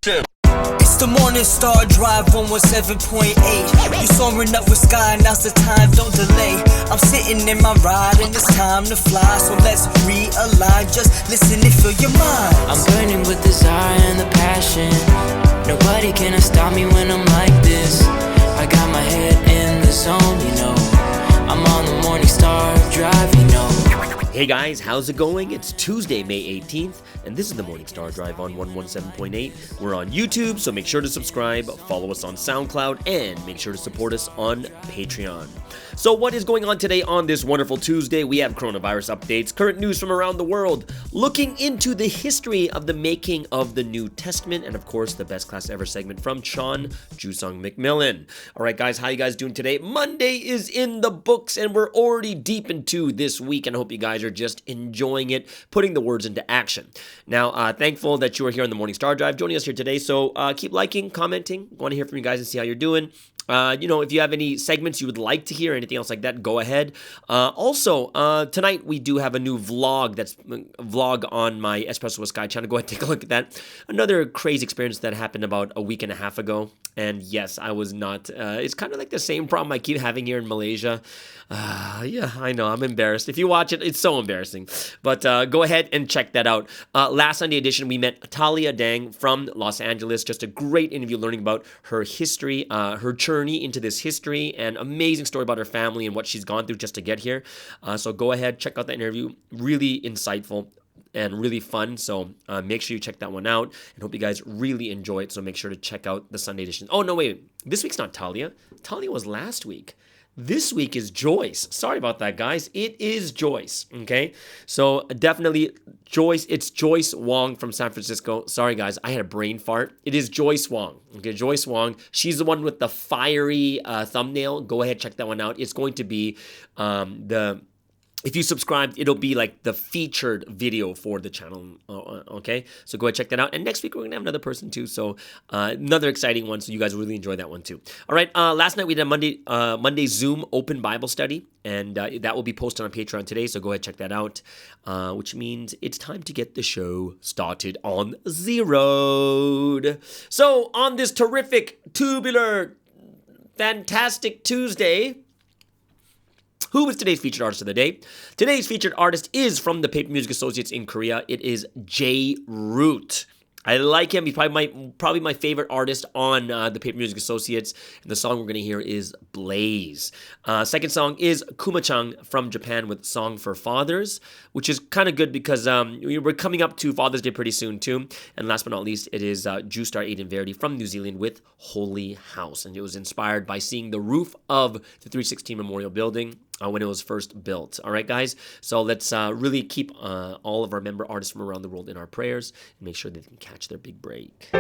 It's the Morning Star Drive 117.8. You soaring up with sky, now's the time, don't delay. I'm sitting in my ride and it's time to fly. So let's realign, just listen and fill your mind. I'm burning with desire and the passion. Nobody can stop me when I'm like this. I got my head in the zone, you know. I'm on the Morning Star Drive, you know. Hey guys, how's it going? It's Tuesday, May 18th, and this is the Morning Star Drive on 117.8. We're on YouTube, so make sure to subscribe, follow us on SoundCloud, and make sure to support us on Patreon. So what is going on today on this wonderful Tuesday? We have coronavirus updates, current news from around the world, looking into the history of the making of the New Testament, and of course, the best class ever segment from Sean Jusung McMillan. All right, guys, how you guys doing today? Monday is in the books, and we're already deep into this week, and I hope you guys are just enjoying it, putting the words into action. Now, thankful that you are here on the Morning Star Drive, joining us here today. So keep liking, commenting. Want to hear from you guys and see how you're doing. If you have any segments you would like to hear, anything else like that, go ahead. Also, tonight we do have a new vlog. That's a vlog on my Espresso with Sky channel. Go ahead and take a look at that. Another crazy experience that happened about a week and a half ago. And yes, I was not, it's kind of like the same problem I keep having here in Malaysia. Yeah, I know, I'm embarrassed. If you watch it, it's so embarrassing. But go ahead and check that out. Last Sunday edition, we met Talia Dang from Los Angeles. Just a great interview learning about her history, her journey into this history, and amazing story about her family and what she's gone through just to get here. So go ahead, check out that interview. Really insightful and really fun, so make sure you check that one out, and hope you guys really enjoy it, so make sure to check out the Sunday edition. Oh, no, wait, this week's not Talia. Talia was last week. This week is Joyce. Sorry about that, guys. It is Joyce, okay? So definitely Joyce. It's Joyce Wong from San Francisco. Sorry, guys. I had a brain fart. It is Joyce Wong, okay? Joyce Wong. She's the one with the fiery thumbnail. Go ahead, check that one out. It's going to be if you subscribe, it'll be like the featured video for the channel, okay? So go ahead, check that out. And next week, we're going to have another person too, so another exciting one, so you guys will really enjoy that one too. All right, last night we did a Monday Zoom open Bible study, and that will be posted on Patreon today, so go ahead, check that out, which means it's time to get the show started on the road. So on this terrific, tubular, fantastic Tuesday, who is today's featured artist of the day? Today's featured artist is from the Paper Music Associates in Korea. It is J. Root. I like him. He's probably my favorite artist on the Paper Music Associates. And the song we're going to hear is Blaze. Second song is Kuma-chang from Japan with Song for Fathers, which is kind of good because we're coming up to Father's Day pretty soon too. And last but not least, it is Justar Aiden Verdi from New Zealand with Holy House. And it was inspired by seeing the roof of the 316 Memorial Building when it was first built. All right, guys? So let's really keep all of our member artists from around the world in our prayers and make sure they can catch their big break.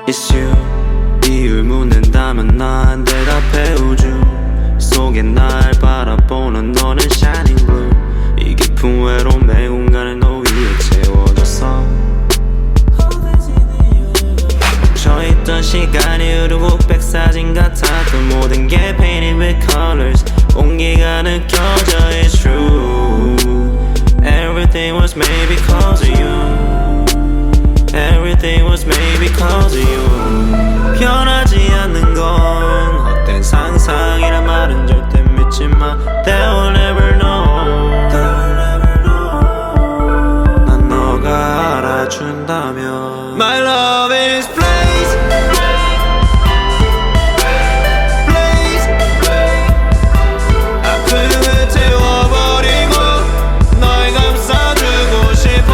이슈 이유를 묻는다면 난 대답해 우주 속에 날 바라보는 너는 shining blue 이 깊은 외로움의 공간을 너 위에 채워줬어 멈춰있던 시간이 흐르고 백사진 같았던 모든 게 painted with colors 온기가 느껴져 it's true Everything was made because of you Everything was made because of you 변하지 않는 건 헛된 상상이란 말은 절대 믿지 마 They'll never know 난 너가 알아준다면 My love is blaze Blaze 아픔을 태워버리고 널 감싸주고 싶어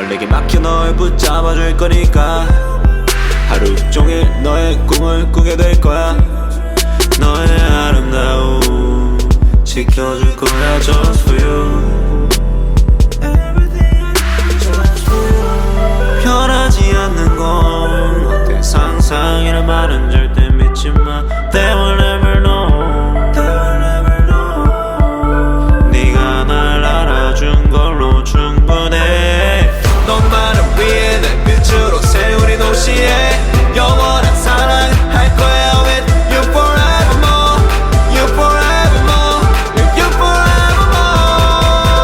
오늘 내게 맡겨 널 붙잡아줄 거니까 하루 종일 너의 꿈을 꾸게 될 거야 너의 아름다움 지켜줄 거야 just for you 변하지 않는 건 내 상상이란 말은 절대 믿지 마 They will never know 네가 날 알아준 걸로 충분해 너만을 위해 내 빛으로 세운 이 도시에 영원한 사랑을 할 거야 with you forevermore You forevermore You forevermore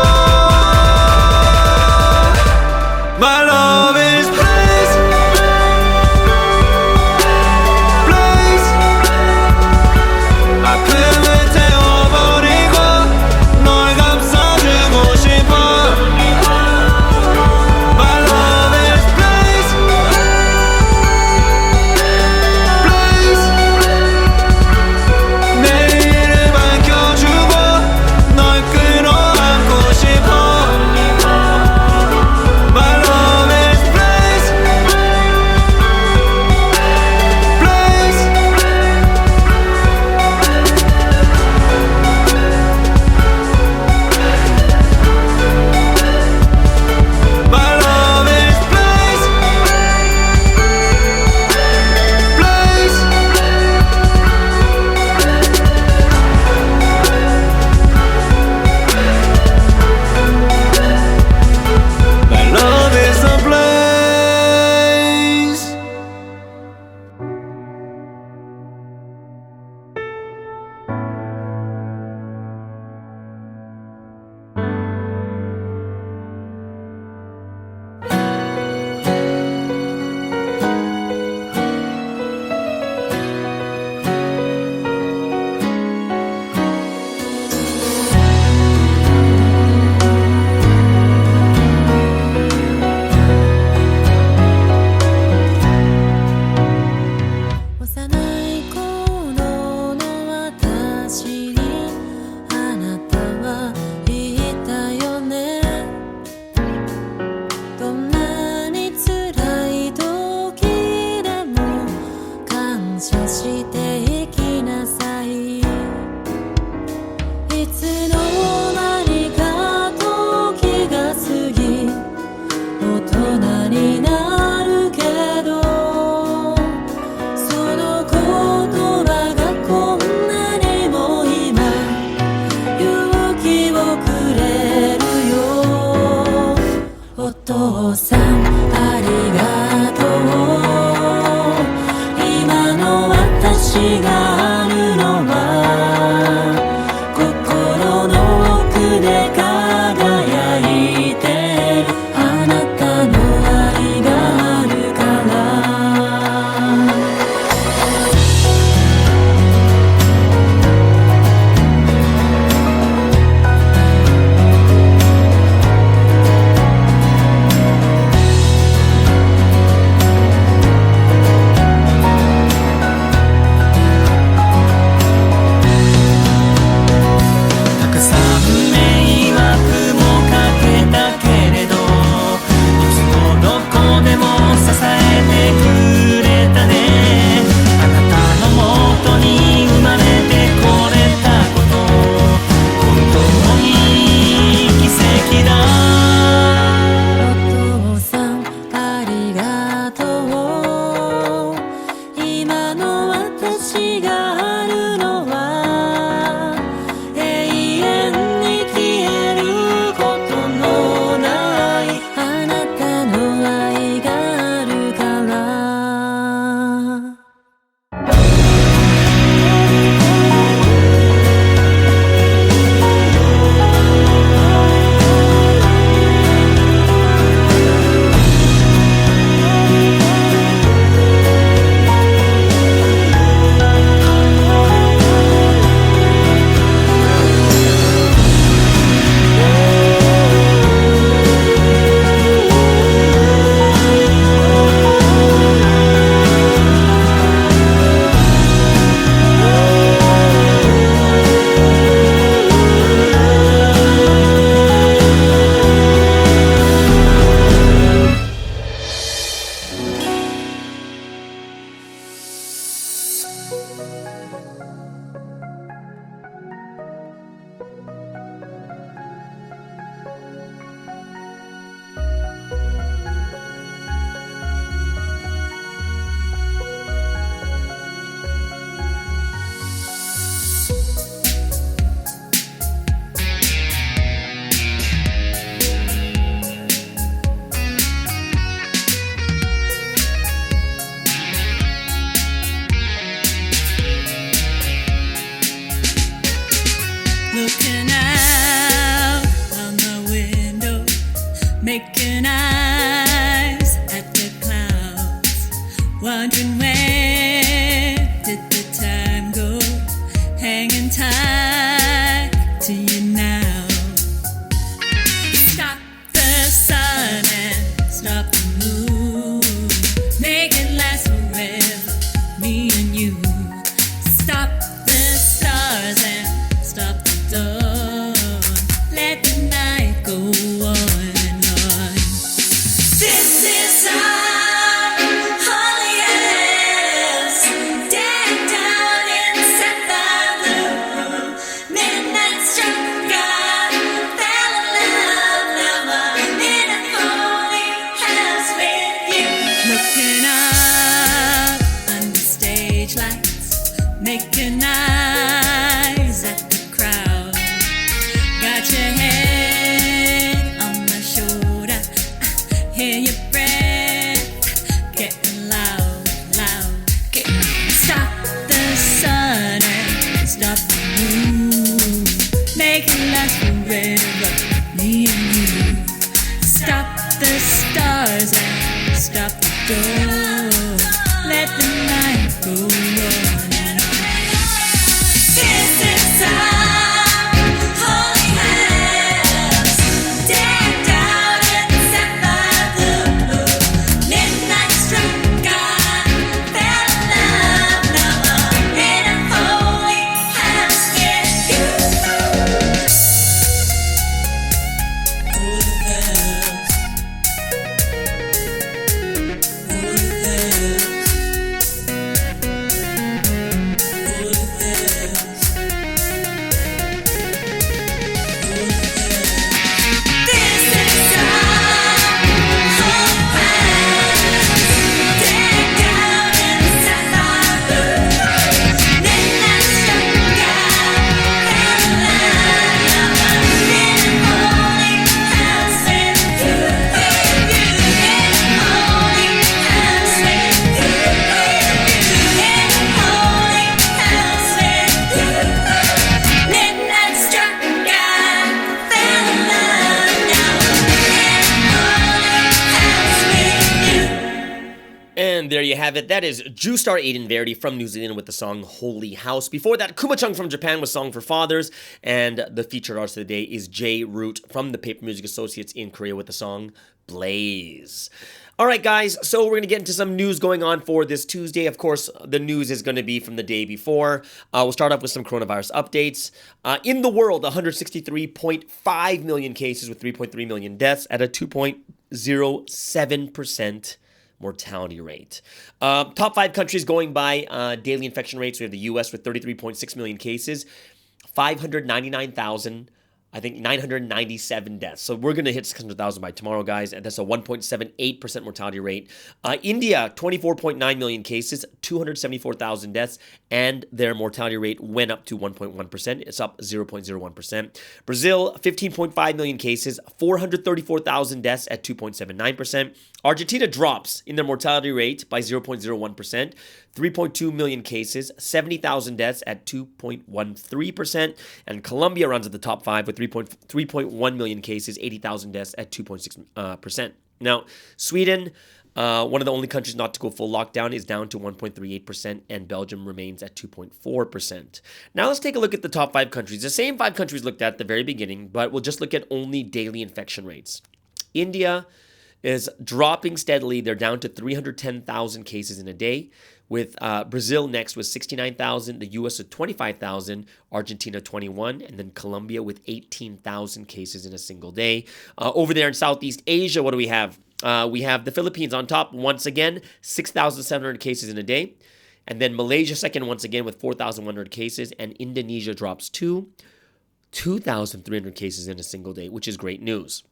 making eyes at the clouds, wondering where did the time go, hanging tight to you now. Stop the sun and stop the moon, make it last forever, me and you. Stop the stars and stop the dawn, let the night go on and on. This is our holy house, decked out in sapphire blue. Midnight struck, God fell in love. Now I'm in a holy house with you. Looking up under stage lights, making eyes at the crowd. Got your head on my shoulder, I hear your breath getting loud, loud. Stop the sun and stop the moon, make it last forever, me and you. Stop the stars and stop the door, let the night go on and on. This is our holy house, decked out in sapphire blue. Midnight struck, God fell in love. Now I'm in a holy house with you. Holy house, holy house, holy house. This is our holy house, decked out in sapphire blue. Midnight struck, God fell in love. Now I'm in a holy house with you, in a holy house with you, in a holy house with you. Midnight struck, God fell in love. Now I'm in a holy house with you. And there you have it. That is Star Aiden Verity from New Zealand with the song Holy House. Before that, Kuma-chung from Japan with Song for Fathers. And the featured artist of the day is J. Root from the Paper Music Associates in Korea with the song Blaze. All right, guys, so we're going to get into some news going on for this Tuesday. Of course, the news is going to be from the day before. We'll start off with some coronavirus updates. In the world, 163.5 million cases with 3.3 million deaths at a 2.07% mortality rate. Top 5 countries going by daily infection rates. We have the U.S. with 33.6 million cases, 997 deaths. So we're going to hit 600,000 by tomorrow, guys, and that's a 1.78% mortality rate. India, 24.9 million cases, 274,000 deaths, and their mortality rate went up to 1.1%. It's up 0.01%. Brazil, 15.5 million cases, 434,000 deaths at 2.79%. Argentina drops in their mortality rate by 0.01%, 3.2 million cases, 70,000 deaths at 2.13%, and Colombia runs at the top 5 with 3.1 million cases, 80,000 deaths at 2.6%. Now, Sweden, one of the only countries not to go full lockdown, is down to 1.38%, and Belgium remains at 2.4%. Now let's take a look at the top 5 countries. The same 5 countries looked at the very beginning, but we'll just look at only daily infection rates. India is dropping steadily. They're down to 310,000 cases in a day, with Brazil next with 69,000, the U.S. with 25,000, Argentina 21, and then Colombia with 18,000 cases in a single day. Over there in Southeast Asia, what do we have? We have the Philippines on top once again, 6,700 cases in a day. And then Malaysia second once again with 4,100 cases, and Indonesia drops to 2,300 cases in a single day, which is great news.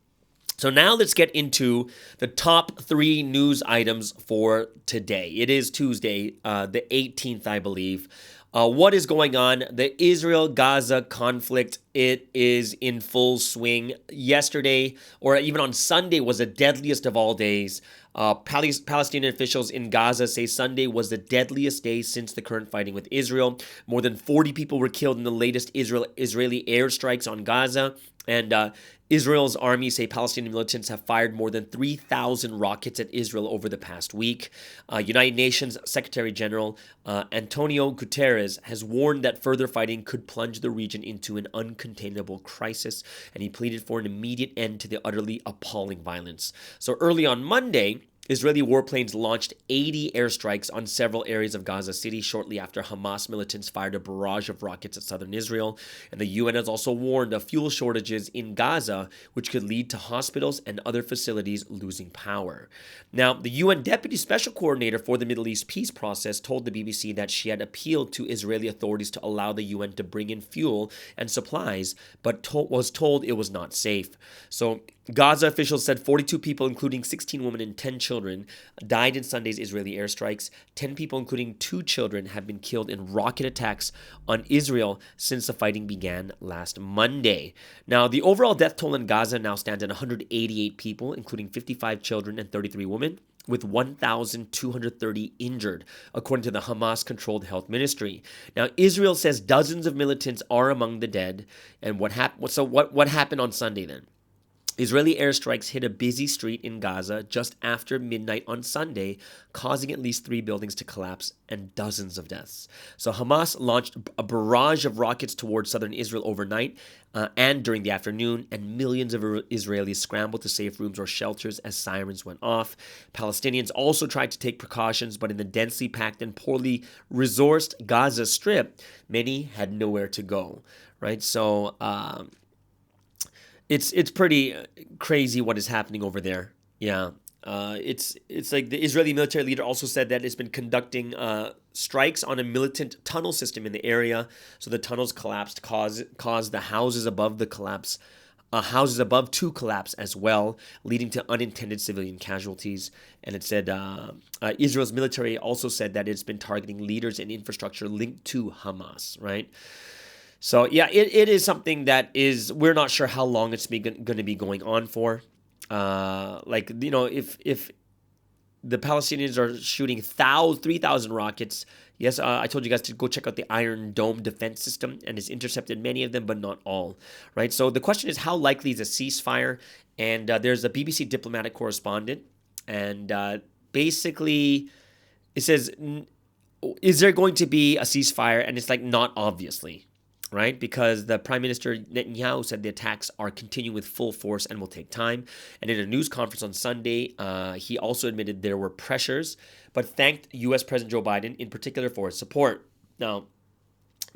So now let's get into the top 3 news items for today. It is Tuesday, the 18th, I believe. What is going on? The Israel-Gaza conflict, it is in full swing. Yesterday, or even on Sunday, was the deadliest of all days. Palestinian officials in Gaza say Sunday was the deadliest day since the current fighting with Israel. More than 40 people were killed in the latest Israeli airstrikes on Gaza. And Israel's army say Palestinian militants have fired more than 3,000 rockets at Israel over the past week. United Nations Secretary General Antonio Guterres has warned that further fighting could plunge the region into an uncontainable crisis, and he pleaded for an immediate end to the utterly appalling violence. So early on Monday, Israeli warplanes launched 80 airstrikes on several areas of Gaza City shortly after Hamas militants fired a barrage of rockets at southern Israel. And the UN has also warned of fuel shortages in Gaza, which could lead to hospitals and other facilities losing power. Now, the UN Deputy Special Coordinator for the Middle East peace process told the BBC that she had appealed to Israeli authorities to allow the UN to bring in fuel and supplies, but was told it was not safe. So Gaza officials said 42 people, including 16 women and 10 children, died in Sunday's Israeli airstrikes. 10 people, including 2 children, have been killed in rocket attacks on Israel since the fighting began last Monday. Now, the overall death toll in Gaza now stands at 188 people, including 55 children and 33 women, with 1,230 injured, according to the Hamas-controlled health ministry. Now, Israel says dozens of militants are among the dead. And what happened on Sunday then? Israeli airstrikes hit a busy street in Gaza just after midnight on Sunday, causing at least 3 buildings to collapse and dozens of deaths. So Hamas launched a barrage of rockets towards southern Israel overnight and during the afternoon, and millions of Israelis scrambled to safe rooms or shelters as sirens went off. Palestinians also tried to take precautions, but in the densely packed and poorly resourced Gaza Strip, many had nowhere to go, right? So It's pretty crazy what is happening over there. Yeah. It's like the Israeli military leader also said that it's been conducting strikes on a militant tunnel system in the area. So the tunnels collapsed, caused the houses above to collapse as well, leading to unintended civilian casualties. And it said Israel's military also said that it's been targeting leaders and infrastructure linked to Hamas, right? So, yeah, it is something that we're not sure how long it's going to be going on for. If the Palestinians are shooting 3,000 rockets, yes, I told you guys to go check out the Iron Dome defense system, and it's intercepted many of them, but not all, right? So the question is, how likely is a ceasefire? And there's a BBC diplomatic correspondent, and basically it says, is there going to be a ceasefire? And it's like, not obviously. Right? Because the Prime Minister Netanyahu said the attacks are continuing with full force and will take time. And in a news conference on Sunday, he also admitted there were pressures, but thanked U.S. President Joe Biden in particular for his support. Now,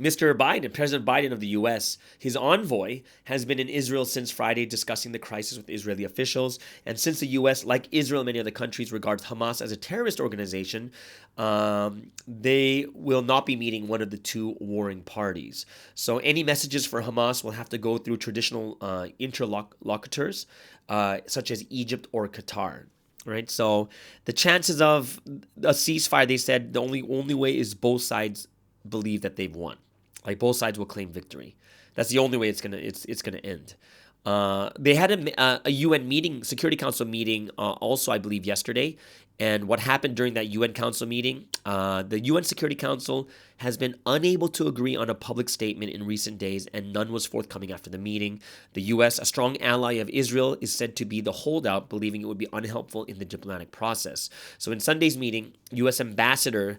Mr. Biden, President Biden of the U.S., his envoy, has been in Israel since Friday discussing the crisis with Israeli officials. And since the U.S., like Israel and many other countries, regards Hamas as a terrorist organization, they will not be meeting one of the two warring parties. So any messages for Hamas will have to go through traditional interlocutors, such as Egypt or Qatar. Right? So the chances of a ceasefire, they said, the only way is both sides believe that they've won. Like both sides will claim victory. That's the only way it's gonna end. They had a UN meeting, Security Council meeting, also I believe yesterday. And what happened during that UN Council meeting? The UN Security Council has been unable to agree on a public statement in recent days, and none was forthcoming after the meeting. The U.S., a strong ally of Israel, is said to be the holdout, believing it would be unhelpful in the diplomatic process. So in Sunday's meeting, U.S. Ambassador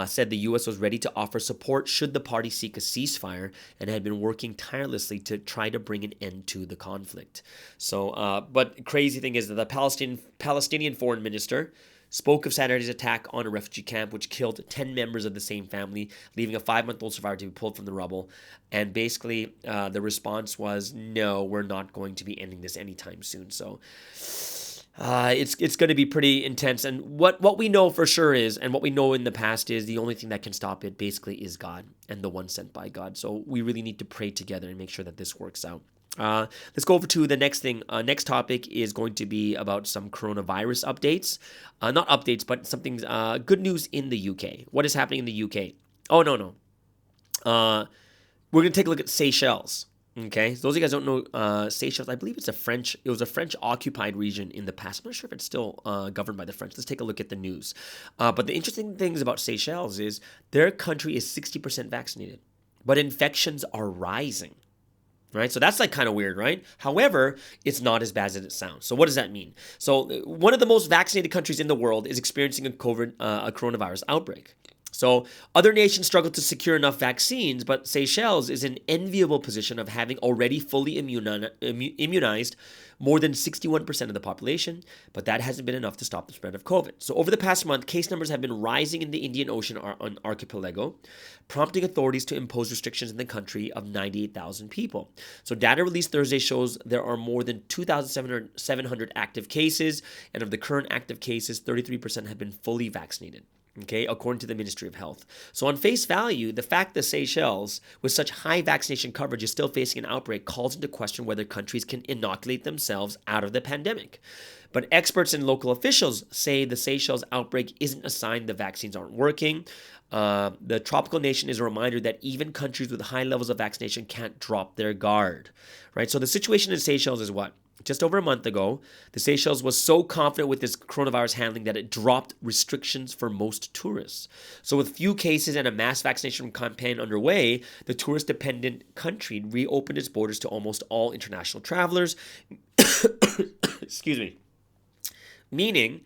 said the U.S. was ready to offer support should the party seek a ceasefire, and had been working tirelessly to try to bring an end to the conflict. So, but crazy thing is that the Palestinian foreign minister spoke of Saturday's attack on a refugee camp, which killed 10 members of the same family, leaving a 5-month-old survivor to be pulled from the rubble. And basically, the response was, no, we're not going to be ending this anytime soon. So it's going to be pretty intense. And what we know for sure is, and what we know in the past is, the only thing that can stop it basically is God and the one sent by God. So we really need to pray together and make sure that this works out. Let's go over to the next thing. Next topic is going to be about some coronavirus updates. Not updates, but something good news in the UK. What is happening in the UK? Oh, no. We're going to take a look at Seychelles. Okay, so those of you guys don't know Seychelles, I believe it was a French occupied region in the past. I'm not sure if it's still governed by the French. Let's take a look at the news. But the interesting things about Seychelles is their country is 60% vaccinated, but infections are rising. Right? So that's like kind of weird, right? However, it's not as bad as it sounds. So what does that mean? So one of the most vaccinated countries in the world is experiencing a coronavirus outbreak. So other nations struggle to secure enough vaccines, but Seychelles is in an enviable position of having already fully immunized more than 61% of the population, but that hasn't been enough to stop the spread of COVID. So over the past month, case numbers have been rising in the Indian Ocean archipelago, prompting authorities to impose restrictions in the country of 98,000 people. So data released Thursday shows there are more than 2,700 active cases, and of the current active cases, 33% have been fully vaccinated. Okay, according to the Ministry of Health. So on face value, the fact that Seychelles, with such high vaccination coverage, is still facing an outbreak calls into question whether countries can inoculate themselves out of the pandemic. But experts and local officials say the Seychelles outbreak isn't a sign the vaccines aren't working. The tropical nation is a reminder that even countries with high levels of vaccination can't drop their guard, right? So the situation in Seychelles is what? Just over a month ago, the Seychelles was so confident with this coronavirus handling that it dropped restrictions for most tourists. So with few cases and a mass vaccination campaign underway, the tourist-dependent country reopened its borders to almost all international travelers. Excuse me. Meaning,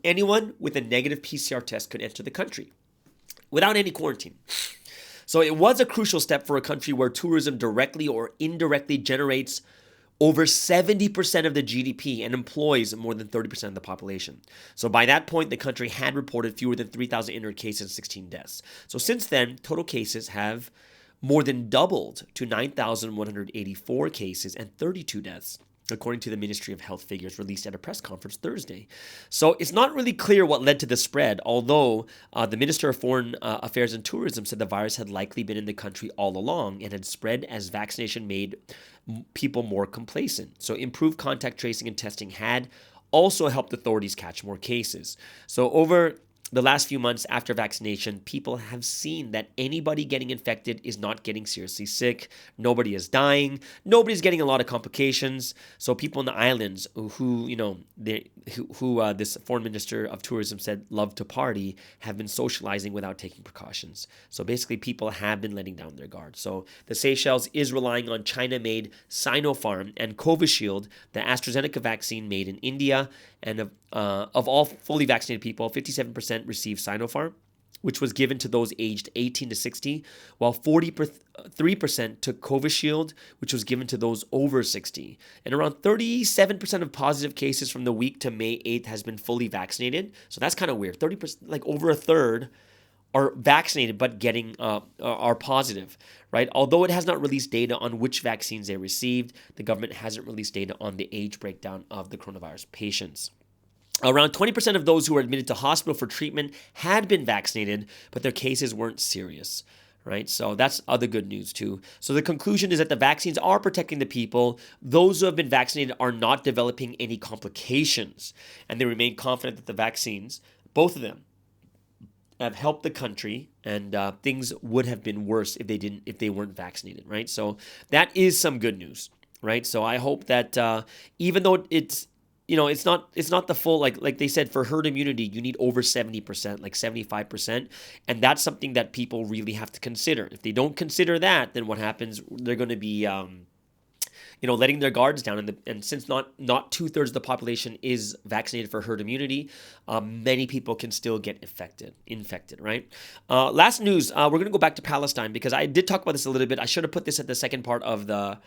anyone with a negative PCR test could enter the country without any quarantine. So it was a crucial step for a country where tourism directly or indirectly generates over 70% of the GDP and employs more than 30% of the population. So by that point, the country had reported fewer than 3,000 entered cases and 16 deaths. So since then, total cases have more than doubled to 9,184 cases and 32 deaths, according to the Ministry of Health figures released at a press conference Thursday. So it's not really clear what led to the spread, although the Minister of Foreign Affairs and Tourism said the virus had likely been in the country all along and had spread as vaccination made people more complacent. So improved contact tracing and testing had also helped authorities catch more cases. So over the last few months after vaccination, people have seen that anybody getting infected is not getting seriously sick. Nobody is dying. Nobody's getting a lot of complications. So people in the islands who this foreign minister of tourism said love to party have been socializing without taking precautions. So basically, people have been letting down their guard. So the Seychelles is relying on China-made Sinopharm and Covishield, the AstraZeneca vaccine made in India, and of all fully vaccinated people, 57% received Sinopharm, which was given to those aged 18 to 60, while 43% took Covishield, which was given to those over 60. And around 37% of positive cases from the week to May 8th has been fully vaccinated. So that's kind of weird. 30%, like over a third, are vaccinated but are positive, right? Although it has not released data on which vaccines they received, the government hasn't released data on the age breakdown of the coronavirus patients. Around 20% of those who were admitted to hospital for treatment had been vaccinated, but their cases weren't serious, right? So that's other good news too. So the conclusion is that the vaccines are protecting the people. Those who have been vaccinated are not developing any complications, and they remain confident that the vaccines, both of them, have helped the country, and things would have been worse if they weren't vaccinated, right? So that is some good news, right? So I hope that even though it's not the full, like they said, for herd immunity, you need over 70%, like 75%. And that's something that people really have to consider. If they don't consider that, then what happens? They're going to be, letting their guards down. And since not 2/3 of the population is vaccinated for herd immunity, many people can still get infected, right? Last news, we're going to go back to Palestine because I did talk about this a little bit. I should have put this at the second part of the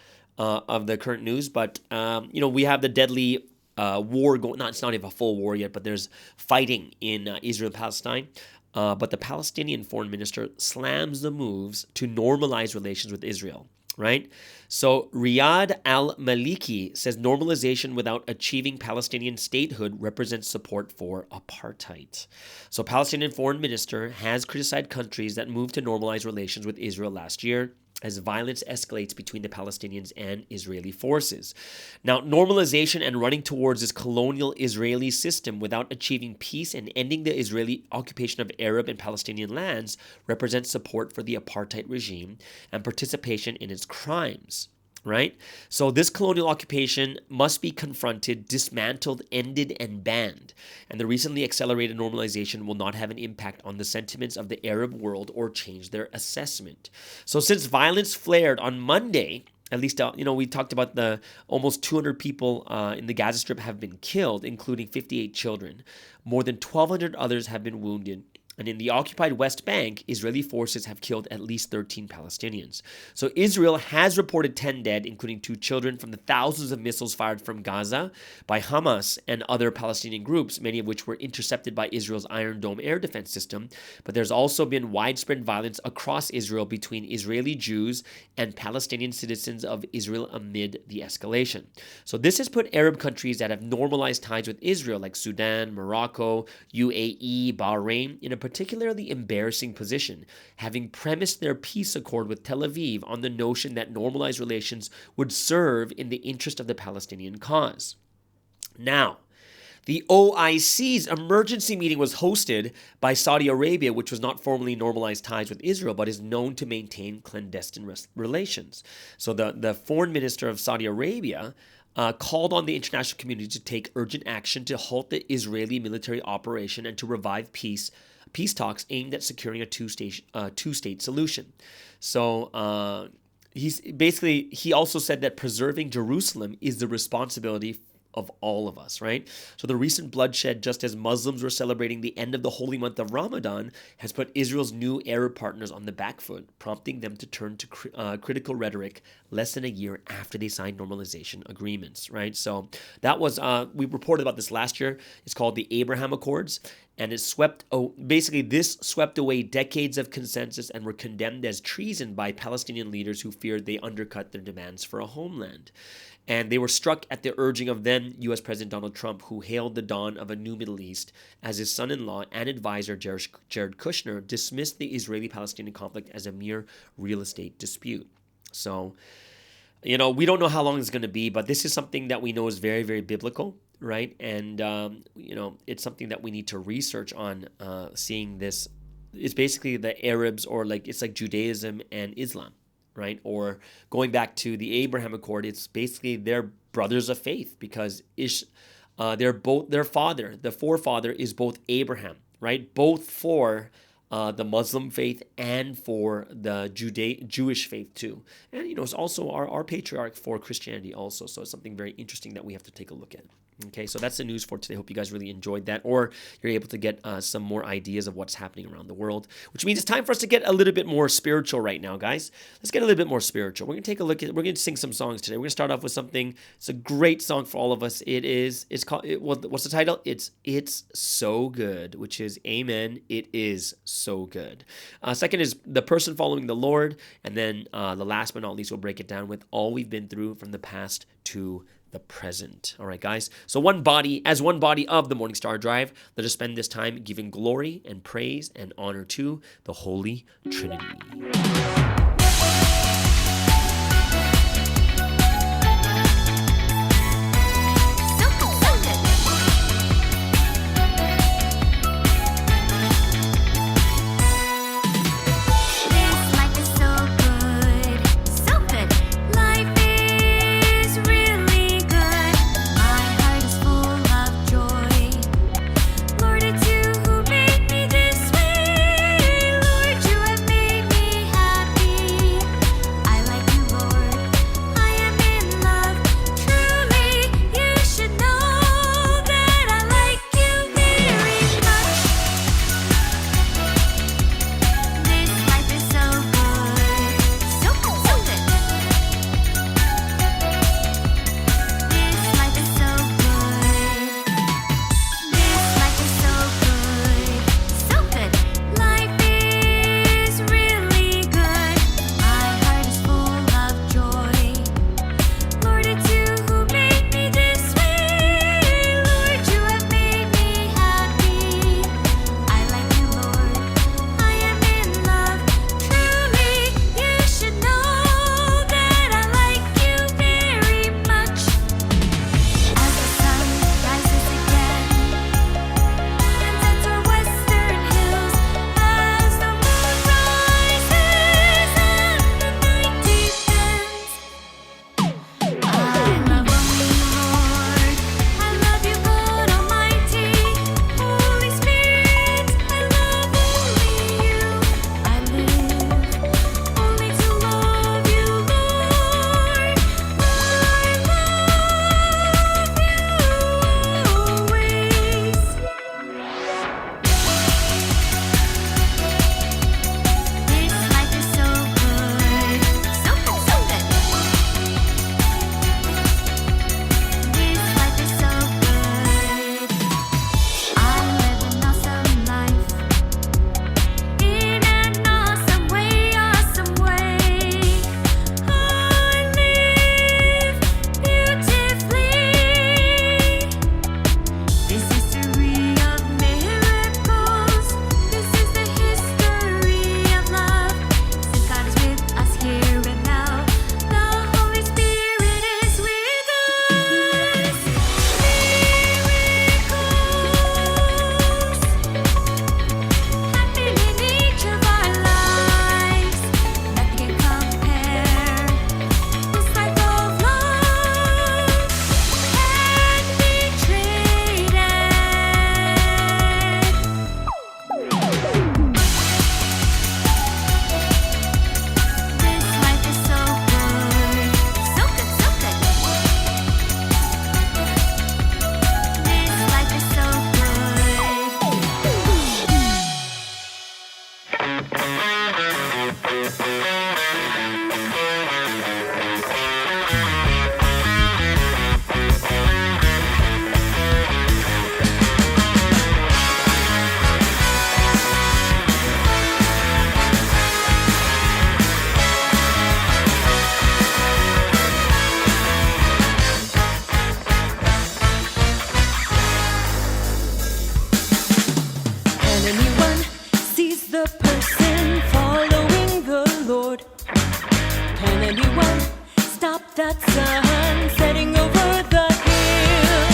current news, but, we have the deadly war going. It's not even a full war yet, but there's fighting in Israel and Palestine. But the Palestinian foreign minister slams the moves to normalize relations with Israel, right? So Riyad al-Maliki says normalization without achieving Palestinian statehood represents support for apartheid. So Palestinian foreign minister has criticized countries that moved to normalize relations with Israel last year as violence escalates between the Palestinians and Israeli forces. Now, normalization and running towards this colonial Israeli system without achieving peace and ending the Israeli occupation of Arab and Palestinian lands represents support for the apartheid regime and participation in its crimes. right? So this colonial occupation must be confronted, dismantled, ended, and banned. And the recently accelerated normalization will not have an impact on the sentiments of the Arab world or change their assessment. So since violence flared on Monday, at least, we talked about the almost 200 people in the Gaza Strip have been killed, including 58 children. More than 1,200 others have been wounded. And in the occupied West Bank, Israeli forces have killed at least 13 Palestinians. So Israel has reported 10 dead, including 2 children, from the thousands of missiles fired from Gaza by Hamas and other Palestinian groups, many of which were intercepted by Israel's Iron Dome air defense system. But there's also been widespread violence across Israel between Israeli Jews and Palestinian citizens of Israel amid the escalation. So this has put Arab countries that have normalized ties with Israel, like Sudan, Morocco, UAE, Bahrain, in a particularly embarrassing position, having premised their peace accord with Tel Aviv on the notion that normalized relations would serve in the interest of the Palestinian cause. Now, the OIC's emergency meeting was hosted by Saudi Arabia, which was not formally normalized ties with Israel, but is known to maintain clandestine relations. So the foreign minister of Saudi Arabia called on the international community to take urgent action to halt the Israeli military operation and to revive peace talks aimed at securing a two-state solution. So he also said that preserving Jerusalem is the responsibility of all of us, right? So the recent bloodshed, just as Muslims were celebrating the end of the holy month of Ramadan, has put Israel's new Arab partners on the back foot, prompting them to turn to critical rhetoric less than a year after they signed normalization agreements, right? So that was, we reported about this last year. It's called the Abraham Accords, and it swept away decades of consensus and were condemned as treason by Palestinian leaders who feared they undercut their demands for a homeland. And they were struck at the urging of then U.S. President Donald Trump, who hailed the dawn of a new Middle East, as his son-in-law and advisor Jared Kushner dismissed the Israeli-Palestinian conflict as a mere real estate dispute. So, we don't know how long it's going to be, but this is something that we know is very, very biblical, right? And, it's something that we need to research on, seeing this. It's basically the Arabs, or it's like Judaism and Islam, right? Or going back to the Abraham Accord, it's basically they're brothers of faith, because their forefather is both Abraham, right? Both for the Muslim faith and for the Jewish faith too. And, it's also our patriarch for Christianity also. So it's something very interesting that we have to take a look at. Okay, so that's the news for today. Hope you guys really enjoyed that, or you're able to get some more ideas of what's happening around the world, which means it's time for us to get a little bit more spiritual right now, guys. Let's get a little bit more spiritual. We're going to sing some songs today. We're going to start off with something. It's a great song for all of us. It's called, what's the title? It's So Good, which is Amen. It is so good. Second is The Person Following the Lord. And then the last but not least, we'll break it down with All We've Been Through from the Past to the Present. All right, guys. So one body of the Morning Star Drive, let us spend this time giving glory and praise and honor to the Holy Trinity. Happy. that sun setting over the hill.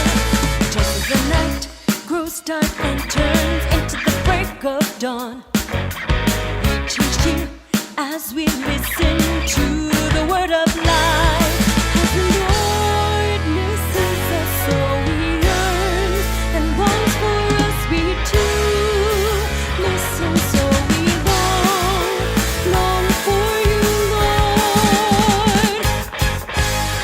Just as the night grows dark and turns into the break of dawn, we changed you as we listen to the word of life. As the Lord misses us, so we yearn and longs for us, we too listen, so we long for you, Lord.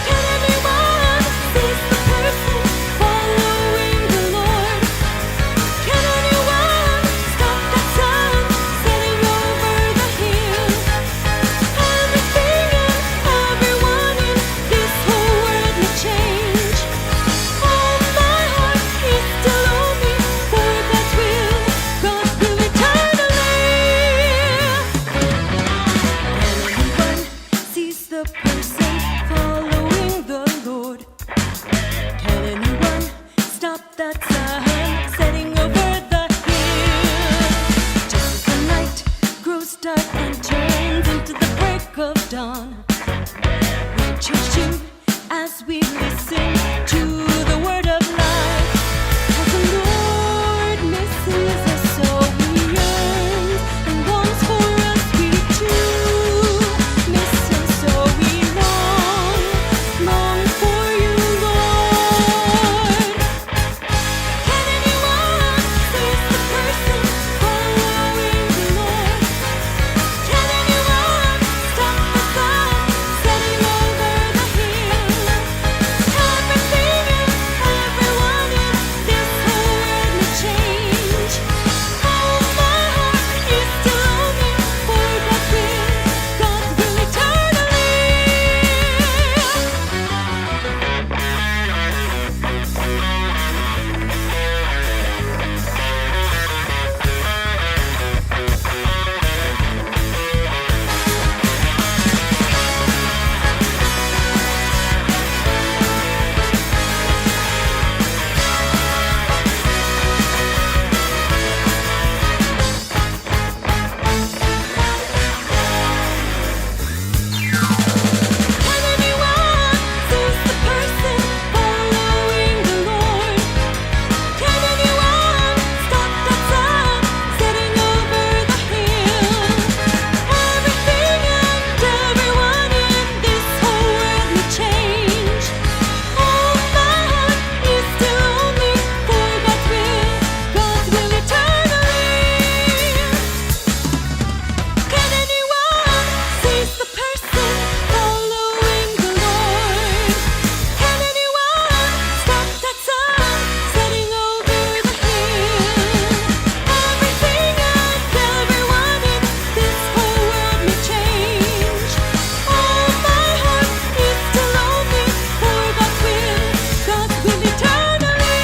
Can anyone seize the person following the Lord? Can anyone stop that sun setting over the hill? Everything and everyone in this whole world may change. Oh, my heart is still longing for God's will eternally. Can anyone seize the person following the Lord? Can anyone stop that sun setting over the hill? Just as the night grows dark and turns into the break of dawn, we choose you as we listen to the word of life. As the Lord misses us, so we yearn and longs for us, we too listen, so we long for you, Lord. Can anyone seize the person following the Lord? Can anyone stop the sun setting over the hill? Everything and everyone in this whole world may change. Oh, my heart is still longing for God's will eternally. Can anyone seize the person following the Lord? Can anyone stop that sun setting over the hill? Everything and everyone in this whole world may change. Oh, my heart is still longing for God's will eternally. Can anyone seize the person following the Lord? Can anyone stop that sun setting over the hill? Everything and everyone in this whole world may change. Oh, my heart is still longing for God's will eternally.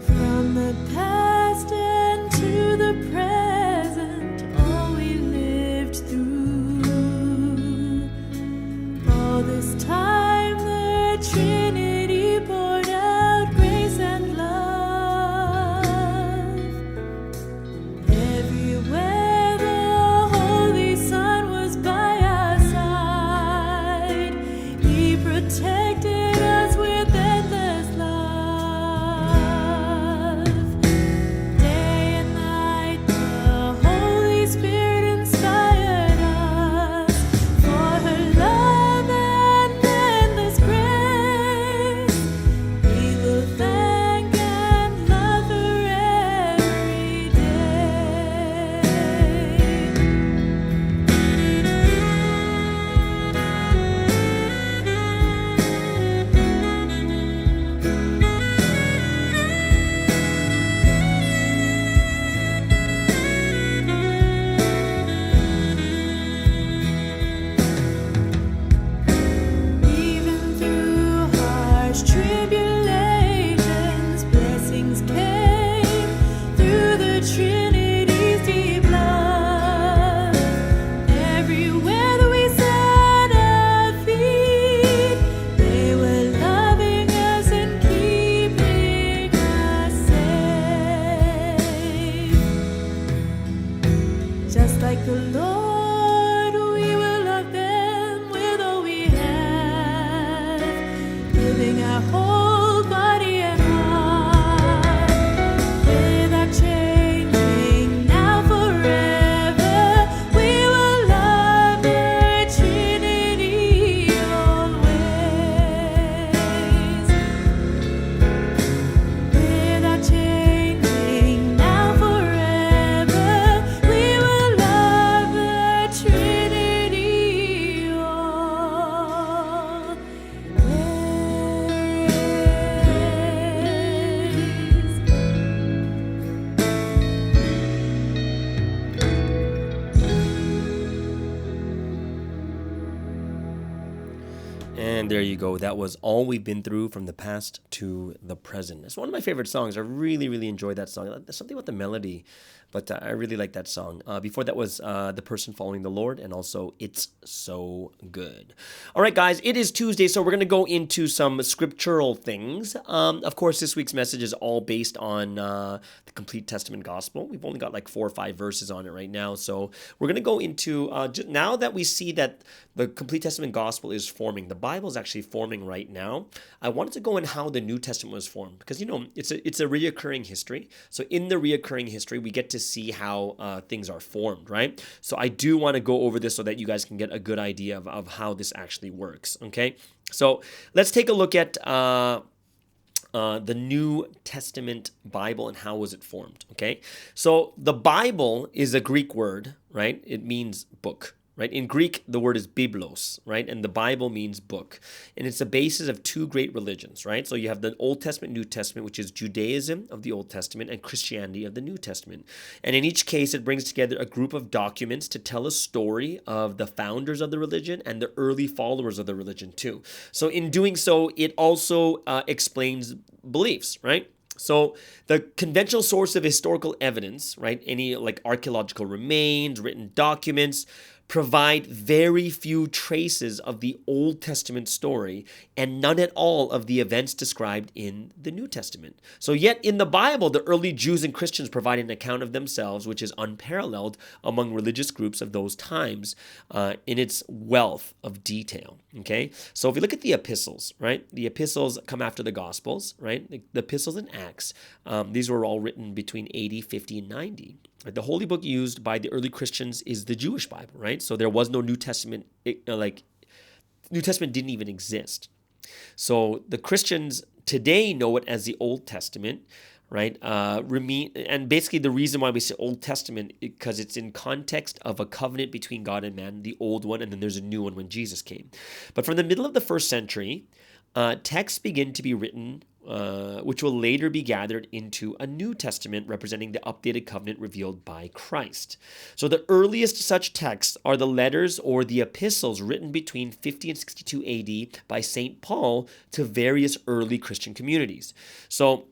From the past and to the present, all we lived through. All this time, the Trinity poured out grace and love. Everywhere the Holy Son was by our side, He protected us with endless love. Day and night, the Holy Spirit inspired us, for her love and endless grace. soothing our whole body and heart. Without changing, now forever, we will love the Trinity always. Without changing, now forever, we will love the Trinity always. And there you go. That was All We've Been Through from the Past to the Present. It's one of my favorite songs. I really, really enjoyed that song. There's something about the melody, but I really like that song. Before that was The Person Following the Lord, and also It's So Good. All right, guys, it is Tuesday, so we're going to go into some scriptural things. Of course, this week's message is all based on the Complete Testament Gospel. We've only got like 4 or 5 verses on it right now, so we're going to go into, now that we see that the Complete Testament Gospel is forming, the Bible is actually forming right now, I wanted to go in how the New Testament was formed, because, you know, it's a reoccurring history. So in the reoccurring history, we get to see how things are formed, right? So I do want to go over this so that you guys can get a good idea of how this actually works, okay? So let's take a look at the New Testament Bible and how was it formed, okay? So the Bible is a Greek word, right? It means book. Right? In Greek, the word is biblos, right? And the Bible means book. And it's the basis of 2 great religions, right? So you have the Old Testament, New Testament, which is Judaism of the Old Testament and Christianity of the New Testament. And in each case, it brings together a group of documents to tell a story of the founders of the religion and the early followers of the religion too. So in doing so, it also explains beliefs, right? So the conventional source of historical evidence, right, any like archaeological remains, written documents, provide very few traces of the Old Testament story and none at all of the events described in the New Testament. So yet in the Bible, the early Jews and Christians provide an account of themselves, which is unparalleled among religious groups of those times in its wealth of detail. Okay, so if you look at the epistles, right, the epistles come after the Gospels, right, the epistles and Acts, these were all written between 80, 50, and 90. The holy book used by the early Christians is the Jewish Bible, right? So there was no New Testament, New Testament didn't even exist. So the Christians today know it as the Old Testament, right? And basically the reason why we say Old Testament, because it's in context of a covenant between God and man, the old one, and then there's a new one when Jesus came. But from the middle of the 1st century, texts begin to be written which will later be gathered into a New Testament representing the updated covenant revealed by Christ. So the earliest such texts are the letters or the epistles written between 50 and 62 AD by St. Paul to various early Christian communities. So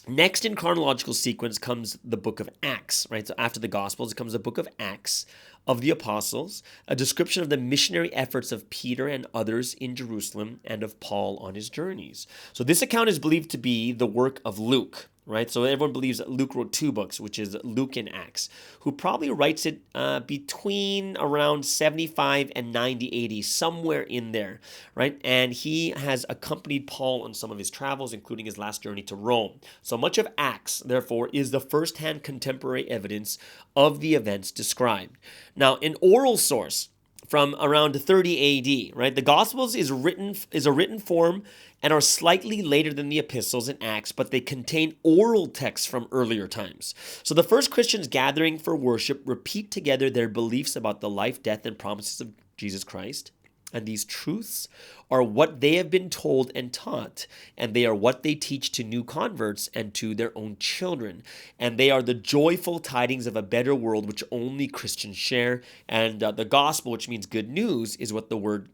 next in chronological sequence comes the book of Acts, right? So after the Gospels, it comes the book of Acts of the Apostles, a description of the missionary efforts of Peter and others in Jerusalem and of Paul on his journeys. So this account is believed to be the work of Luke, right? So everyone believes that Luke wrote 2 books, which is Luke and Acts, who probably writes it between around 75 and 90 AD, somewhere in there, right? And he has accompanied Paul on some of his travels, including his last journey to Rome. So much of Acts, therefore, is the first-hand contemporary evidence of the events described. Now, an oral source from around 30 AD, right? The Gospels is a written form and are slightly later than the epistles and Acts, but they contain oral texts from earlier times. So the first Christians gathering for worship repeat together their beliefs about the life, death, and promises of Jesus Christ. And these truths are what they have been told and taught, and they are what they teach to new converts and to their own children. And they are the joyful tidings of a better world which only Christians share. And the gospel, which means good news, is what the word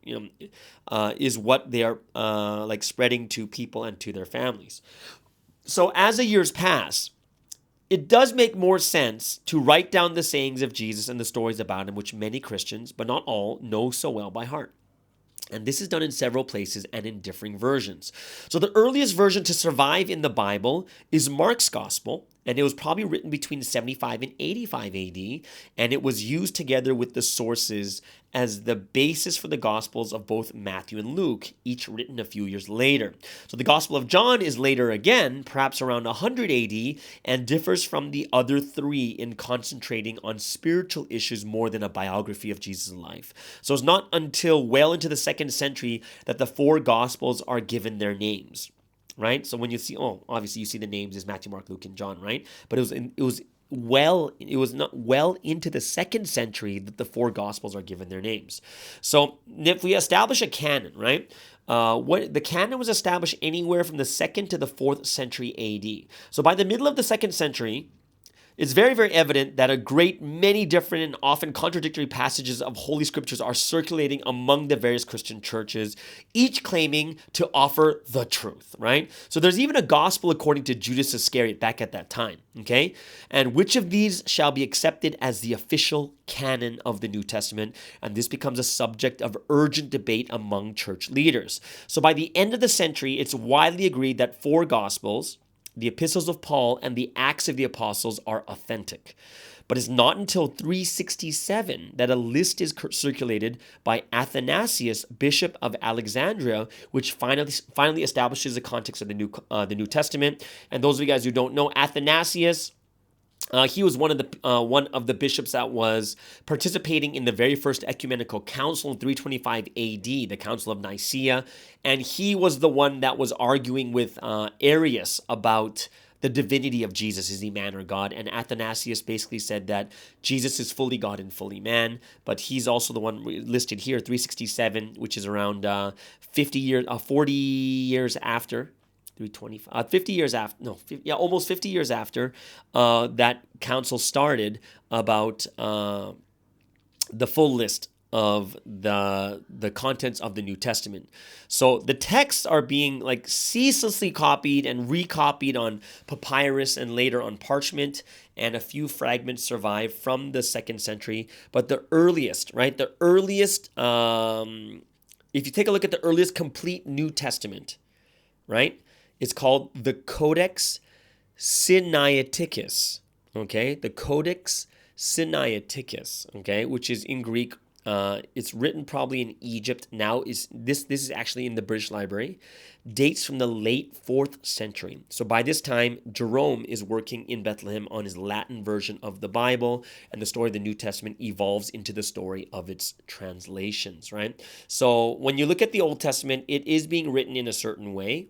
is what they are like spreading to people and to their families. So as the years pass, it does make more sense to write down the sayings of Jesus and the stories about him, which many Christians, but not all, know so well by heart. And this is done in several places and in differing versions. So the earliest version to survive in the Bible is Mark's Gospel, and it was probably written between 75 and 85 AD, and it was used together with the sources as the basis for the Gospels of both Matthew and Luke, each written a few years later. So the Gospel of John is later again, perhaps around 100 AD, and differs from the other three in concentrating on spiritual issues more than a biography of Jesus' life. So it's not until well into the 2nd century that the four Gospels are given their names. Right, so when you see, obviously you see the names is Matthew, Mark, Luke, and John, right? But it was not well into the 2nd century that the four Gospels are given their names. So if we establish a canon, right? What the canon was established anywhere from the 2nd to the 4th century AD. So by the middle of the 2nd century, it's very, very evident that a great many different and often contradictory passages of Holy Scriptures are circulating among the various Christian churches, each claiming to offer the truth, right? So there's even a gospel according to Judas Iscariot back at that time, okay? And which of these shall be accepted as the official canon of the New Testament? And this becomes a subject of urgent debate among church leaders. So by the end of the century, it's widely agreed that four gospels, the epistles of Paul and the Acts of the Apostles, are authentic. But it's not until 367 that a list is circulated by Athanasius, Bishop of Alexandria, which finally establishes the context of the New Testament. And those of you guys who don't know, Athanasius, he was one of the bishops that was participating in the very first ecumenical council in 325 AD, the Council of Nicaea, and he was the one that was arguing with Arius about the divinity of Jesus. Is he man or God? And Athanasius basically said that Jesus is fully God and fully man, but he's also the one listed here, 367, which is around 40 years after. 325, 50 years after, no, almost 50 years after that council started, about the full list of the contents of the New Testament. So the texts are being like ceaselessly copied and recopied on papyrus and later on parchment, and a few fragments survive from the 2nd century. But the earliest, right, if you take a look at the earliest complete New Testament, right, it's called the Codex Sinaiticus, okay? The Codex Sinaiticus, okay, which is in Greek. It's written probably in Egypt. Now this is actually in the British Library. Dates from the late 4th century. So by this time, Jerome is working in Bethlehem on his Latin version of the Bible, and the story of the New Testament evolves into the story of its translations, right? So when you look at the Old Testament, it is being written in a certain way,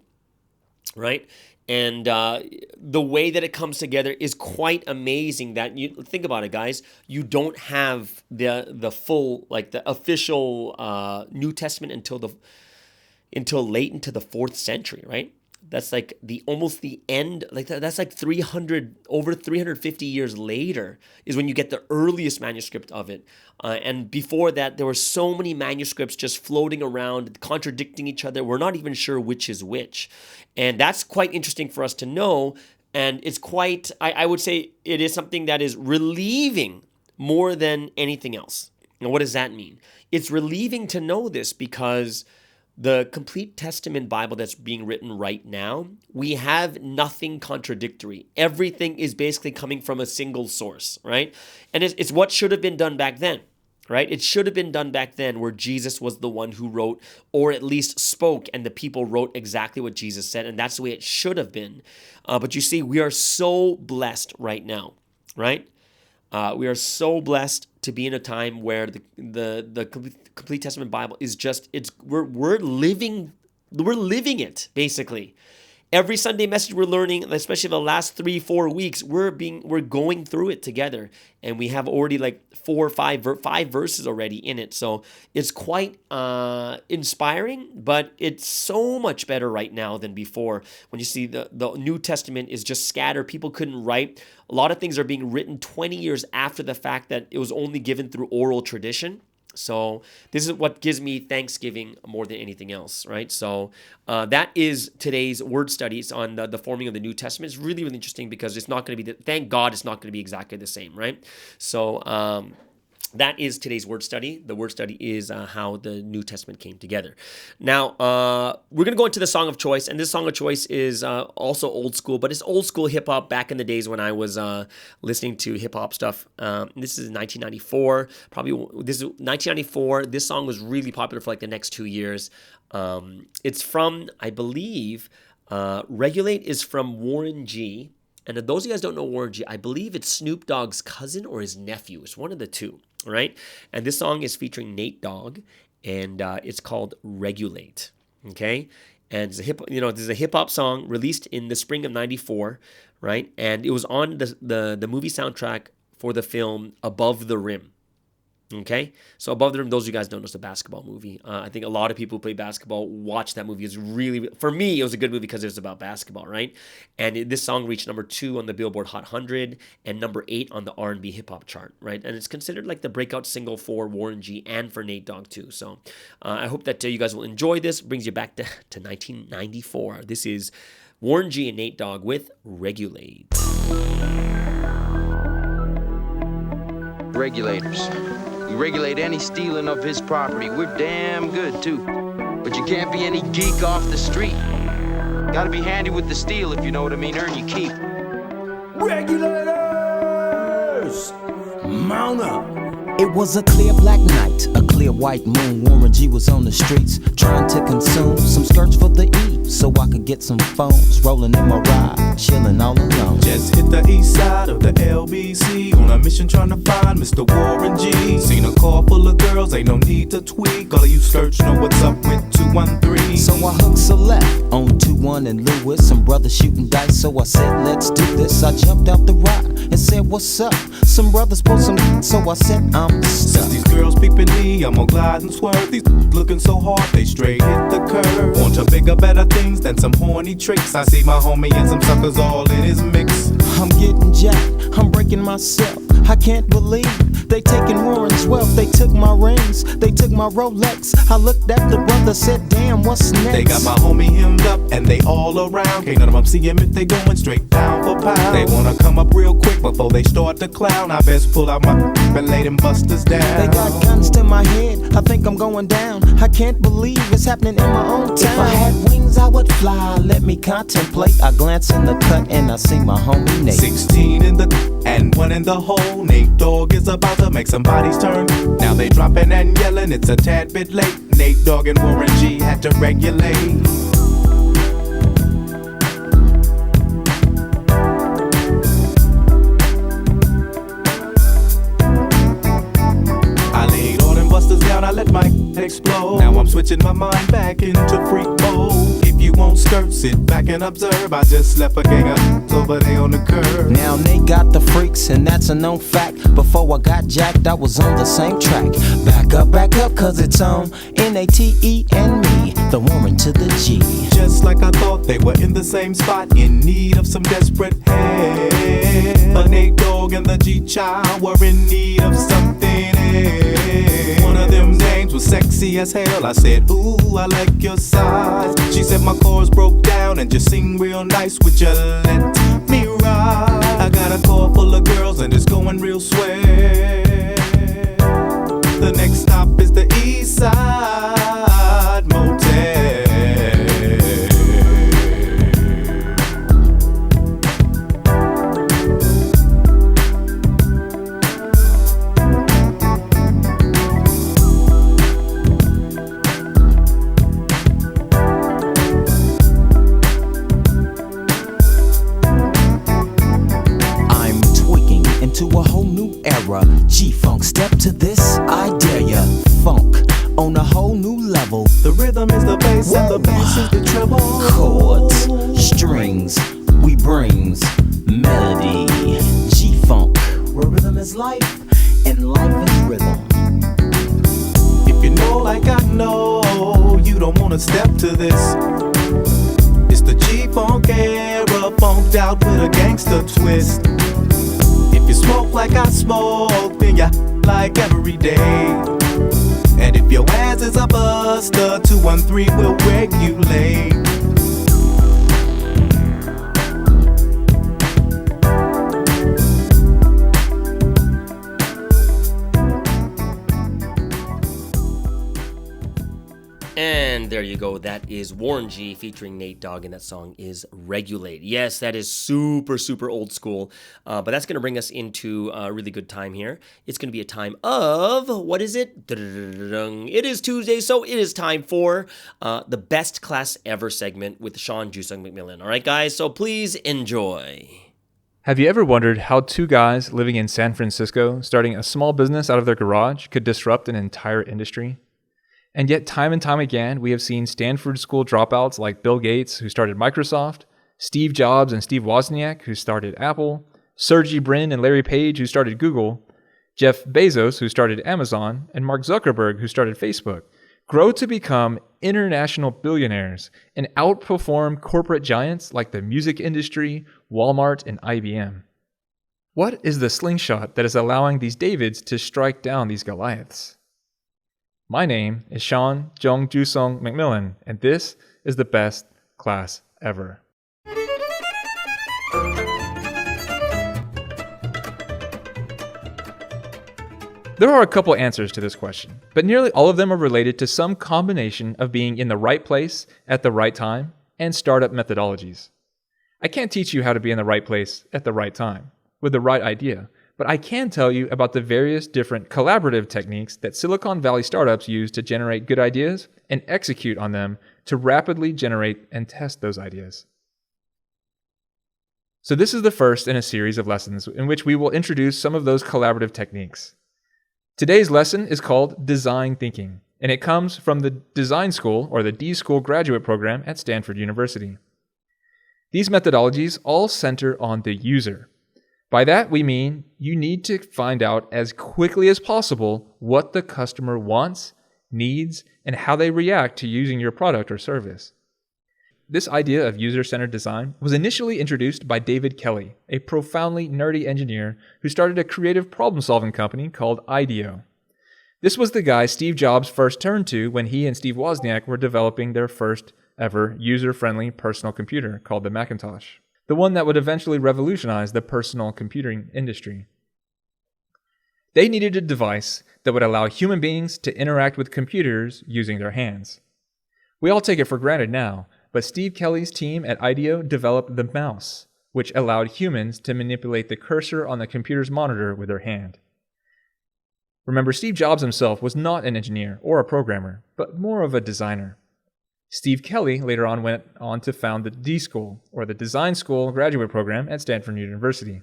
right? And the way that it comes together is quite amazing. That you think about it, guys. You don't have the full, like the official New Testament until late into the 4th century, right? That's like almost the end. Like that's like over 350 years later is when you get the earliest manuscript of it. And before that, there were so many manuscripts just floating around, contradicting each other. We're not even sure which is which. And that's quite interesting for us to know. And it's quite, I would say it is something that is relieving more than anything else. Now, what does that mean? It's relieving to know this because the complete Testament Bible that's being written right now, we have nothing contradictory. Everything is basically coming from a single source, right? And it's what should have been done back then, right? It should have been done back then where Jesus was the one who wrote, or at least spoke, and the people wrote exactly what Jesus said, and that's the way it should have been. But you see, we are so blessed right now, right? We are so blessed to be in a time where the complete Testament Bible is just, we're living it basically. Every Sunday message we're learning, especially the last 3-4 weeks, we're going through it together, and we have already like 4 or 5 verses already in it. So it's quite inspiring, but it's so much better right now than before. When you see the New Testament is just scattered, people couldn't write. A lot of things are being written 20 years after the fact that it was only given through oral tradition. So this is what gives me thanksgiving more than anything else, right? So that is today's word studies on the forming of the New Testament. It's really, really interesting because it's not going to be, thank God it's not going to be exactly the same, right? So that is today's word study. The word study is how the New Testament came together. Now, we're going to go into the song of choice, and this song of choice is also old school, but it's old school hip hop back in the days when I was listening to hip hop stuff. This is 1994. This is 1994. This song was really popular for like the next 2 years. It's from, I believe, Regulate is from Warren G. And if those of you guys don't know Warren G, I believe it's Snoop Dogg's cousin or his nephew. It's one of the two, right? And this song is featuring Nate Dogg, and it's called Regulate, okay? And it's this is a hip hop song released in the spring of '94, right? And it was on the movie soundtrack for the film Above the Rim. Okay, so Above the Rim, those of you guys don't know, it's a basketball movie. I think a lot of people who play basketball watch that movie. It's really, for me, it was a good movie because it was about basketball, right? And this song reached number 2 on the Billboard Hot 100 and number 8 on the R&B hip hop chart, right? And it's considered like the breakout single for Warren G and for Nate Dogg too. So I hope that you guys will enjoy this. Brings you back to 1994. This is Warren G and Nate Dogg with Regulate. Regulators. We regulate any stealing of his property. We're damn good, too. But you can't be any geek off the street. Gotta be handy with the steel, if you know what I mean. Earn your keep. Regulators! Mount up! It was a clear black night, a clear white moon. Warren G was on the streets, trying to consume some skirts for the E, so I could get some phones. Rolling in my ride, chilling all alone. Just hit the east side of the LBC on a mission trying to find Mr. Warren G. Seen a car full of girls, ain't no need to tweak. All of you search know what's up with 213. So I hooked select on 21 and Lewis. Some brothers shooting dice, so I said, let's do this. I jumped out the ride and said, what's up? Some brothers pulled some, so I said, I'm stuck. Since these girls peeping me, I'm gonna glide and swerve. These looking so hard, they straight hit the curve. Want to bigger, better things than some horny tricks. I see my homie and some suckers all in his mix. I'm getting jacked, I'm breaking myself. I can't believe they taking Warren's wealth. They took my rings, they took my Rolex. I looked at the brother, said, damn, what's next? They got my homie hemmed up and they all around. Can't none of them see him if they going straight down for pound. They wanna come up real quick before they start to clown. I best pull out my and lay them busters down. They got guns to my head, I think I'm going down. I can't believe it's happening in my own town. If I had wings, I would fly, let me contemplate. I glance in the cut and I see my homie Nate. 16 in the and 1 in the hole. Nate Dogg is about to make some bodies turn. Now they dropping and yelling, it's a tad bit late. Nate Dogg and Warren G had to regulate. I let my explode. Now I'm switching my mind back into freak mode. If you won't skirt, sit back and observe. I just left a gang of over there on the curb. Now they got the freaks and that's a known fact. Before I got jacked, I was on the same track. Back up, cause it's on N-A-T-E and me, the Warren to the G. Just like I thought, they were in the same spot, in need of some desperate help. But Nate Dogg and the G-Child were in need of something else. One of them names was sexy as hell. I said, ooh, I like your size. She said my chords broke down and just sing real nice. Would you let me ride? I got a car full of girls and it's going real swell. The next stop is the East Side Motel. To a whole new era, G-Funk, step to this, I dare ya. Funk on a whole new level. The rhythm is the bass and the bass is the treble. Chords, strings, we brings melody. G-Funk, where rhythm is life and life is rhythm. If you know like I know, you don't wanna step to this. It's the G-Funk era, funked out with a gangster twist. If you smoke like I smoke, then you like every day. And if your ass is a buster, 213 will regulate. And there you go. That is Warren G featuring Nate Dogg, and that song is Regulate. Yes, that is super, super old school, but that's going to bring us into a really good time here. It's going to be a time of, what is it? It is Tuesday, so it is time for the Best Class Ever segment with Sean Jusung McMillan. All right, guys, so please enjoy. Have you ever wondered how two guys living in San Francisco starting a small business out of their garage could disrupt an entire industry? And yet, time and time again, we have seen Stanford School dropouts like Bill Gates, who started Microsoft, Steve Jobs and Steve Wozniak, who started Apple, Sergey Brin and Larry Page, who started Google, Jeff Bezos, who started Amazon, and Mark Zuckerberg, who started Facebook, grow to become international billionaires and outperform corporate giants like the music industry, Walmart, and IBM. What is the slingshot that is allowing these Davids to strike down these Goliaths? My name is Sean Jung Jusung McMillan, and this is the Best Class Ever. There are a couple answers to this question, but nearly all of them are related to some combination of being in the right place at the right time and startup methodologies. I can't teach you how to be in the right place at the right time with the right idea, but I can tell you about the various different collaborative techniques that Silicon Valley startups use to generate good ideas and execute on them to rapidly generate and test those ideas. So this is the first in a series of lessons in which we will introduce some of those collaborative techniques. Today's lesson is called Design Thinking, and it comes from the Design School, or the D School graduate program at Stanford University. These methodologies all center on the user. By that, we mean you need to find out as quickly as possible what the customer wants, needs, and how they react to using your product or service. This idea of user-centered design was initially introduced by David Kelly, a profoundly nerdy engineer who started a creative problem-solving company called IDEO. This was the guy Steve Jobs first turned to when he and Steve Wozniak were developing their first ever user-friendly personal computer called the Macintosh, the one that would eventually revolutionize the personal computing industry. They needed a device that would allow human beings to interact with computers using their hands. We all take it for granted now, but Steve Kelly's team at IDEO developed the mouse, which allowed humans to manipulate the cursor on the computer's monitor with their hand. Remember, Steve Jobs himself was not an engineer or a programmer, but more of a designer. Steve Kelly later on went on to found the D School, or the Design School graduate program at Stanford University.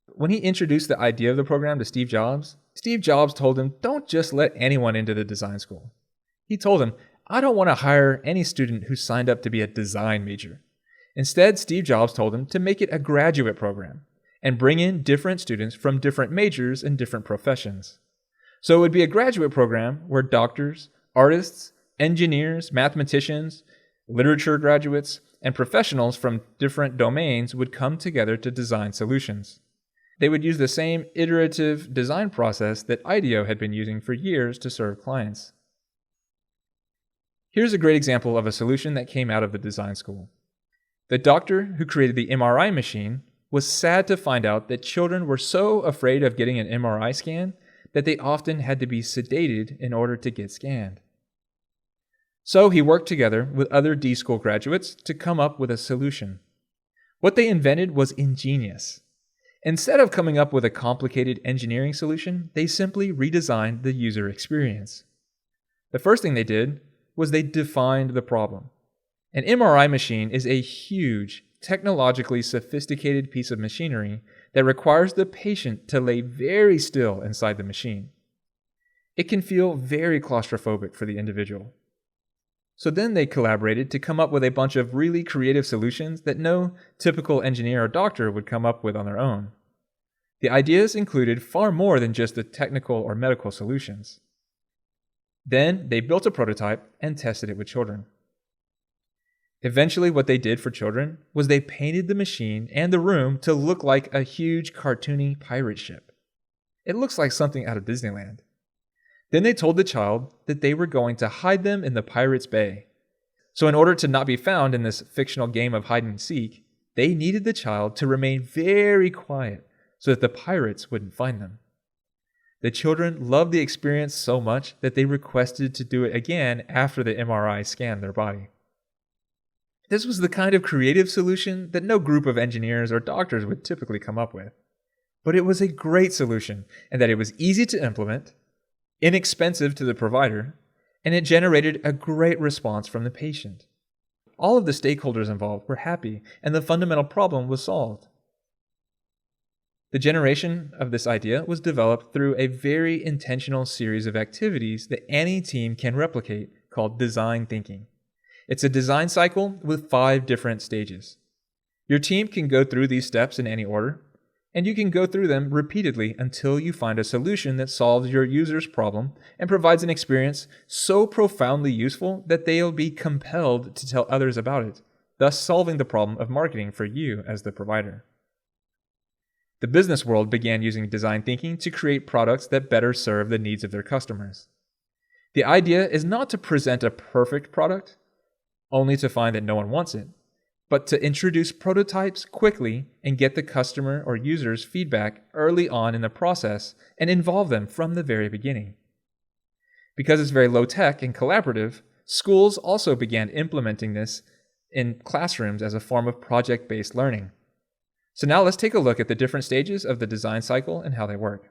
When he introduced the idea of the program to Steve Jobs told him, don't just let anyone into the design school. He told him, I don't want to hire any student who signed up to be a design major. Instead, Steve Jobs told him to make it a graduate program and bring in different students from different majors and different professions. So it would be a graduate program where doctors, artists, engineers, mathematicians, literature graduates, and professionals from different domains would come together to design solutions. They would use the same iterative design process that IDEO had been using for years to serve clients. Here's a great example of a solution that came out of the design school. The doctor who created the MRI machine was sad to find out that children were so afraid of getting an MRI scan that they often had to be sedated in order to get scanned. So he worked together with other D School graduates to come up with a solution. What they invented was ingenious. Instead of coming up with a complicated engineering solution, they simply redesigned the user experience. The first thing they did was they defined the problem. An MRI machine is a huge, technologically sophisticated piece of machinery that requires the patient to lay very still inside the machine. It can feel very claustrophobic for the individual. So then they collaborated to come up with a bunch of really creative solutions that no typical engineer or doctor would come up with on their own. The ideas included far more than just the technical or medical solutions. Then they built a prototype and tested it with children. Eventually, what they did for children was they painted the machine and the room to look like a huge cartoony pirate ship. It looks like something out of Disneyland. Then they told the child that they were going to hide them in the Pirates' Bay. So in order to not be found in this fictional game of hide and seek, they needed the child to remain very quiet so that the pirates wouldn't find them. The children loved the experience so much that they requested to do it again after the MRI scanned their body. This was the kind of creative solution that no group of engineers or doctors would typically come up with. But it was a great solution, and that it was easy to implement, inexpensive to the provider, and it generated a great response from the patient. All of the stakeholders involved were happy, and the fundamental problem was solved. The generation of this idea was developed through a very intentional series of activities that any team can replicate called design thinking. It's a design cycle with 5 different stages. Your team can go through these steps in any order, and you can go through them repeatedly until you find a solution that solves your user's problem and provides an experience so profoundly useful that they'll be compelled to tell others about it, thus solving the problem of marketing for you as the provider. The business world began using design thinking to create products that better serve the needs of their customers. The idea is not to present a perfect product, only to find that no one wants it, but to introduce prototypes quickly and get the customer or user's feedback early on in the process and involve them from the very beginning. Because it's very low-tech and collaborative, schools also began implementing this in classrooms as a form of project-based learning. So now let's take a look at the different stages of the design cycle and how they work.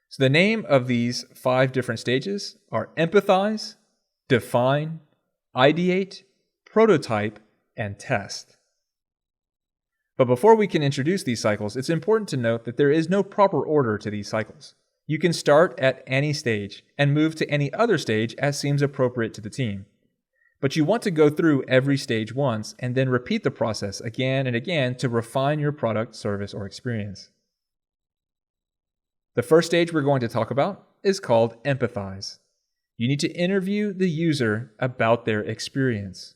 So the name of these 5 different stages are empathize, define, ideate, prototype, and test. But before we can introduce these cycles, it's important to note that there is no proper order to these cycles. You can start at any stage and move to any other stage as seems appropriate to the team. But you want to go through every stage once and then repeat the process again and again to refine your product, service, or experience. The first stage we're going to talk about is called empathize. You need to interview the user about their experience.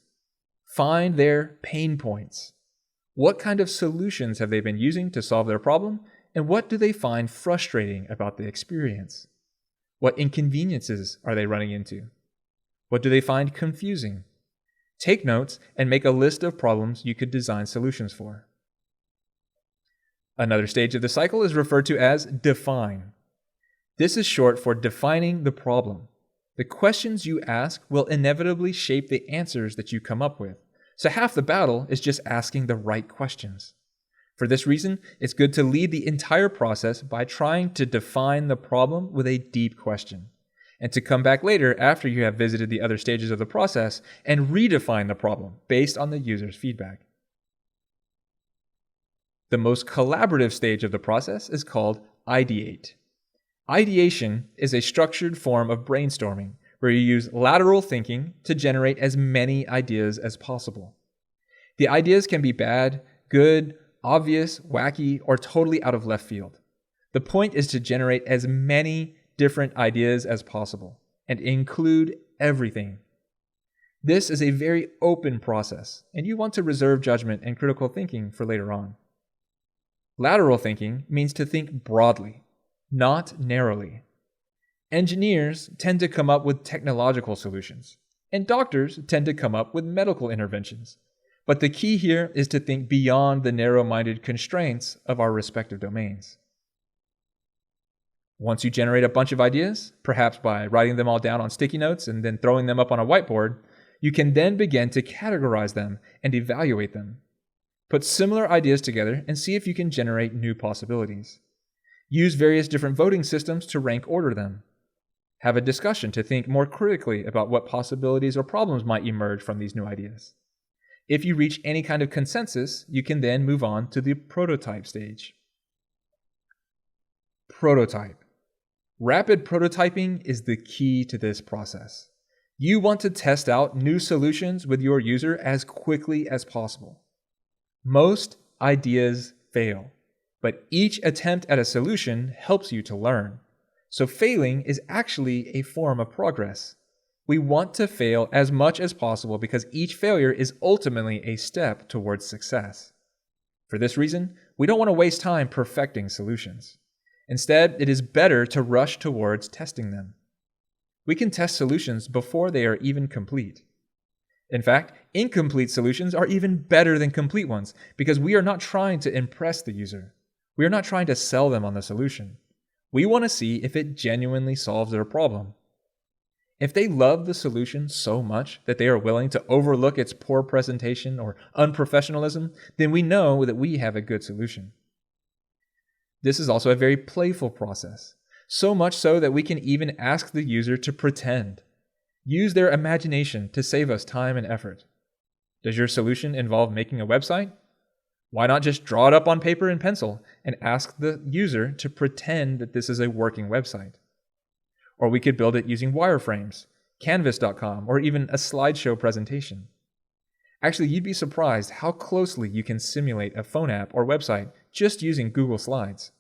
Find their pain points. What kind of solutions have they been using to solve their problem, and what do they find frustrating about the experience? What inconveniences are they running into? What do they find confusing? Take notes and make a list of problems you could design solutions for. Another stage of the cycle is referred to as define. This is short for defining the problem. The questions you ask will inevitably shape the answers that you come up with. So half the battle is just asking the right questions. For this reason, it's good to lead the entire process by trying to define the problem with a deep question, and to come back later after you have visited the other stages of the process and redefine the problem based on the user's feedback. The most collaborative stage of the process is called ideate. Ideation is a structured form of brainstorming where you use lateral thinking to generate as many ideas as possible. The ideas can be bad, good, obvious, wacky, or totally out of left field. The point is to generate as many different ideas as possible and include everything. This is a very open process, and you want to reserve judgment and critical thinking for later on. Lateral thinking means to think broadly, not narrowly. Engineers tend to come up with technological solutions, and doctors tend to come up with medical interventions. But the key here is to think beyond the narrow-minded constraints of our respective domains. Once you generate a bunch of ideas, perhaps by writing them all down on sticky notes and then throwing them up on a whiteboard, you can then begin to categorize them and evaluate them. Put similar ideas together and see if you can generate new possibilities. Use various different voting systems to rank order them. Have a discussion to think more critically about what possibilities or problems might emerge from these new ideas. If you reach any kind of consensus, you can then move on to the prototype stage. Prototype. Rapid prototyping is the key to this process. You want to test out new solutions with your user as quickly as possible. Most ideas fail, but each attempt at a solution helps you to learn. So failing is actually a form of progress. We want to fail as much as possible because each failure is ultimately a step towards success. For this reason, we don't want to waste time perfecting solutions. Instead, it is better to rush towards testing them. We can test solutions before they are even complete. In fact, incomplete solutions are even better than complete ones because we are not trying to impress the user. We are not trying to sell them on the solution. We want to see if it genuinely solves their problem. If they love the solution so much that they are willing to overlook its poor presentation or unprofessionalism, then we know that we have a good solution. This is also a very playful process, so much so that we can even ask the user to pretend. Use their imagination to save us time and effort. Does your solution involve making a website? Why not just draw it up on paper and pencil and ask the user to pretend that this is a working website? Or we could build it using wireframes, canvas.com, or even a slideshow presentation. Actually, you'd be surprised how closely you can simulate a phone app or website just using Google Slides.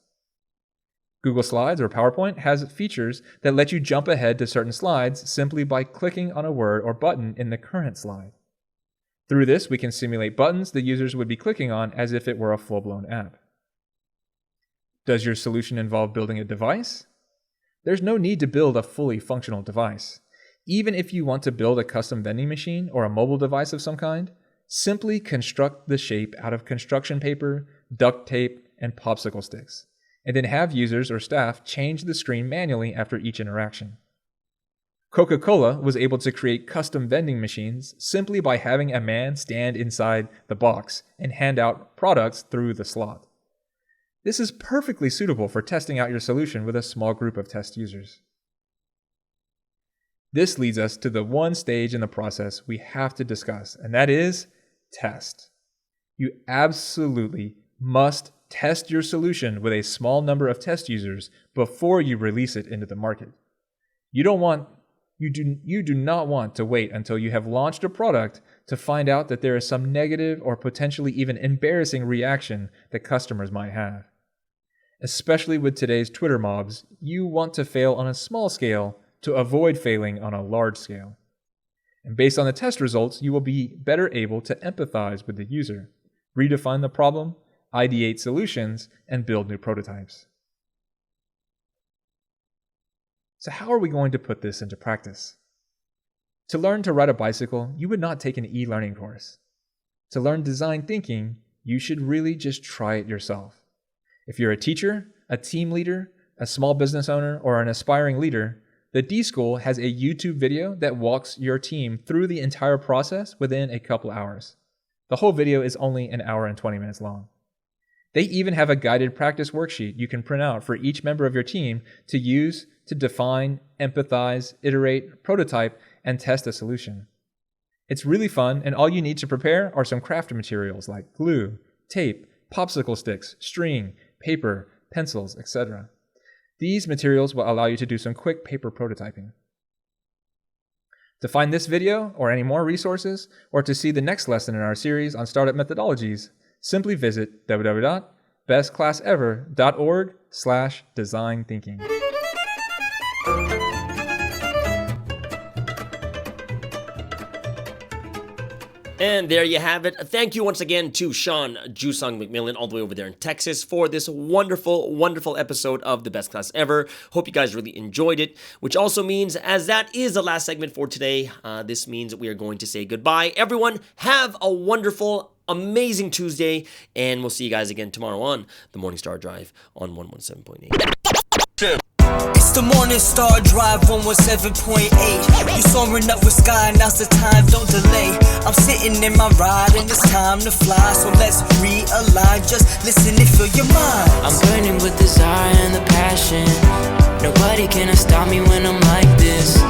Google Slides or PowerPoint has features that let you jump ahead to certain slides simply by clicking on a word or button in the current slide. Through this, we can simulate buttons the users would be clicking on as if it were a full-blown app. Does your solution involve building a device? There's no need to build a fully functional device. Even if you want to build a custom vending machine or a mobile device of some kind, simply construct the shape out of construction paper, duct tape, and popsicle sticks, and then have users or staff change the screen manually after each interaction. Coca-Cola was able to create custom vending machines simply by having a man stand inside the box and hand out products through the slot. This is perfectly suitable for testing out your solution with a small group of test users. This leads us to the one stage in the process we have to discuss, and that is test. You absolutely must test your solution with a small number of test users before you release it into the market. You do not want to wait until you have launched a product to find out that there is some negative or potentially even embarrassing reaction that customers might have. Especially with today's Twitter mobs, you want to fail on a small scale to avoid failing on a large scale. And based on the test results, you will be better able to empathize with the user, redefine the problem, ideate solutions, and build new prototypes. So how are we going to put this into practice? To learn to ride a bicycle, you would not take an e-learning course. To learn design thinking, you should really just try it yourself. If you're a teacher, a team leader, a small business owner, or an aspiring leader, the D-School has a YouTube video that walks your team through the entire process within a couple hours. The whole video is only an hour and 20 minutes long. They even have a guided practice worksheet you can print out for each member of your team to use to define, empathize, iterate, prototype, and test a solution. It's really fun, and all you need to prepare are some craft materials like glue, tape, popsicle sticks, string, paper, pencils, etc. These materials will allow you to do some quick paper prototyping. To find this video or any more resources, or to see the next lesson in our series on startup methodologies, simply visit www.bestclassever.org/design thinking. And there you have it. Thank you once again to Sean Jusung McMillan all the way over there in Texas for this wonderful, wonderful episode of The Best Class Ever. Hope you guys really enjoyed it, which also means, as that is the last segment for today, this means that we are going to say goodbye. Everyone, have a wonderful, amazing Tuesday, and we'll see you guys again tomorrow on the Morning Star Drive on 117.8. It's the Morning Star Drive 117.8. You soaring up with sky, now's the time, don't delay. I'm sitting in my ride and it's time to fly, so let's realign, just listen and fill your mind. I'm burning with desire and the passion. Nobody can stop me when I'm like this.